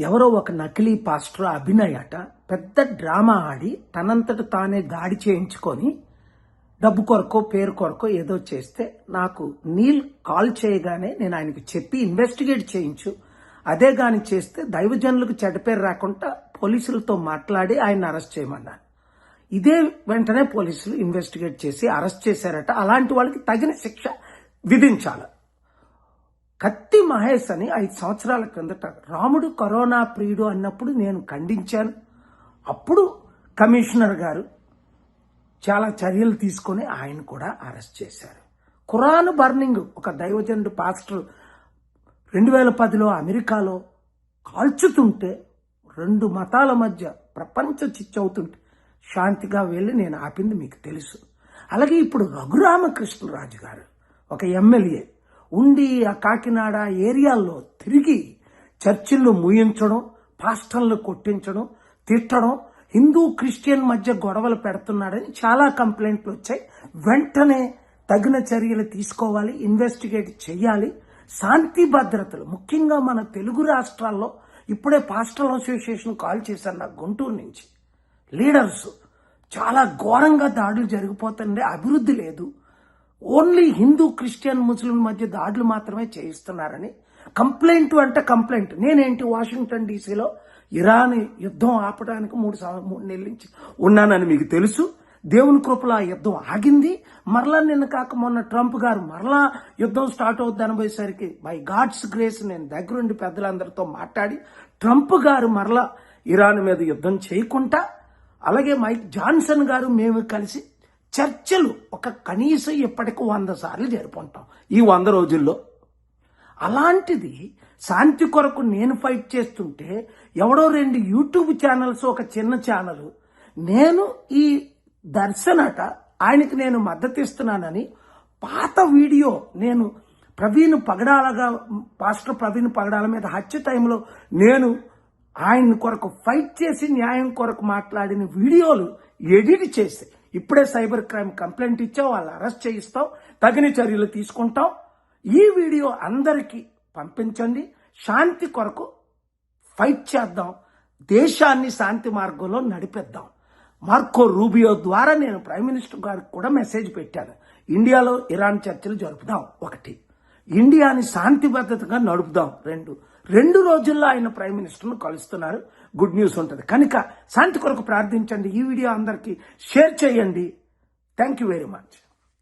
ఎవరో ఒక నకిలీ పాస్టర్ అభినయ్ అట పెద్ద డ్రామా ఆడి తనంతట తానే దాడి చేయించుకొని డబ్బు కొరకో పేరు కొరకో ఏదో చేస్తే నాకు నీల్ కాల్ చేయగానే నేను ఆయనకి చెప్పి ఇన్వెస్టిగేట్ చేయించు, అదే గాని చేస్తే దైవజనులకు చెడ్డ పేరు రాకుండా పోలీసులతో మాట్లాడి ఆయన అరెస్ట్ చేయమన్నాను. ఇదే వెంటనే పోలీసులు ఇన్వెస్టిగేట్ చేసి అరెస్ట్ చేశారట. అలాంటి వాళ్ళకి తగిన శిక్ష విధించాలి. కత్తి మహేష్ అని 5 సంవత్సరాల క్రిందట రాముడు కరోనా ప్రియుడు అన్నప్పుడు నేను ఖండించాను. అప్పుడు కమిషనర్ గారు చాలా చర్యలు తీసుకొని ఆయన కూడా అరెస్ట్ చేశారు. ఖురాన్ బర్నింగ్ ఒక దైవజనుడు పాస్టర్ 2010లో అమెరికాలో కాల్చుతుంటే 2 మతాల మధ్య ప్రపంచ చిచ్చవుతుంటే శాంతిగా వెళ్ళి నేను ఆపింది మీకు తెలుసు. అలాగే ఇప్పుడు రఘురామకృష్ణరాజు గారు ఒక ఎమ్మెల్యే ఉండి ఆ కాకినాడ ఏరియాల్లో తిరిగి చర్చిల్లో ముయించడం, పాస్టర్లు కొట్టించడం, తిట్టడం, హిందూ క్రిస్టియన్ మధ్య గొడవలు పెడుతున్నాడని చాలా కంప్లైంట్లు వచ్చాయి. వెంటనే తగిన చర్యలు తీసుకోవాలి, ఇన్వెస్టిగేట్ చేయాలి. శాంతి భద్రతలు ముఖ్యంగా మన తెలుగు రాష్ట్రాల్లో ఇప్పుడే పాస్టల్ అసోసియేషన్ కాల్ చేశారు నాకు గుంటూరు నుంచి. లీడర్స్ చాలా ఘోరంగా దాడులు జరిగిపోతుండే, అభివృద్ధి లేదు, ఓన్లీ హిందూ క్రిస్టియన్ ముస్లిం మధ్య దాడులు మాత్రమే చేయిస్తున్నారని కంప్లైంట్ అంటే కంప్లైంట్. నేనేంటి వాషింగ్టన్ డీసీలో ఇరాన్ యుద్ధం ఆపడానికి 3 నెలల నుంచి ఉన్నానని మీకు తెలుసు. దేవుని కృపలో ఆ యుద్ధం ఆగింది. మరలా నిన్న కాక మొన్న ట్రంప్ గారు మరలా యుద్ధం స్టార్ట్ అవుద్ది అనబోయేసరికి బై గాడ్స్ గ్రేస్ నేను దగ్గరుండి పెద్దలందరితో మాట్లాడి ట్రంప్ గారు మరలా ఇరాన్ మీద యుద్ధం చేయకుండా, అలాగే మైక్ జాన్సన్ గారు మేము కలిసి చర్చలు ఒక కనీసం ఇప్పటికి 100 సార్లు జరుపుకుంటాం ఈ 100 రోజుల్లో. అలాంటిది శాంతి కొరకు నేను ఫైట్ చేస్తుంటే ఎవడో 2 యూట్యూబ్ ఛానల్స్, ఒక చిన్న ఛానల్, నేను ఈ దర్శనట ఆయనకి నేను మద్దతు ఇస్తున్నానని పాత వీడియో నేను పాస్టర్ ప్రవీణ్ పగడాల మీద హత్య టైంలో నేను ఆయన కొరకు ఫైట్ చేసి న్యాయం కొరకు మాట్లాడిన వీడియోలు ఎడిట్ చేసి ఇప్పుడే సైబర్ క్రైమ్ కంప్లైంట్ ఇచ్చాం, వాళ్ళు అరెస్ట్ చేయిస్తాం, తగిన చర్యలు తీసుకుంటాం. ఈ వీడియో అందరికీ పంపించండి. శాంతి కొరకు ఫైట్ చేద్దాం, దేశాన్ని శాంతి మార్గంలో నడిపిద్దాం. మార్కో రూబియో ద్వారా నేను ప్రైమ్ మినిస్టర్ గారికి కూడా మెసేజ్ పెట్టాను. ఇండియాలో ఇరాన్ చర్చలు జరుపుదాం 1, ఇండియాని శాంతి భద్రతగా నడుపుదాం 2 రోజుల్లో ఆయన ప్రైమ్ మినిస్టర్ను కలుస్తున్నారు. గుడ్ న్యూస్ ఉంటుంది కనుక శాంతి కొరకు ప్రార్థించండి. ఈ వీడియో అందరికీ షేర్ చేయండి. Thank you very much.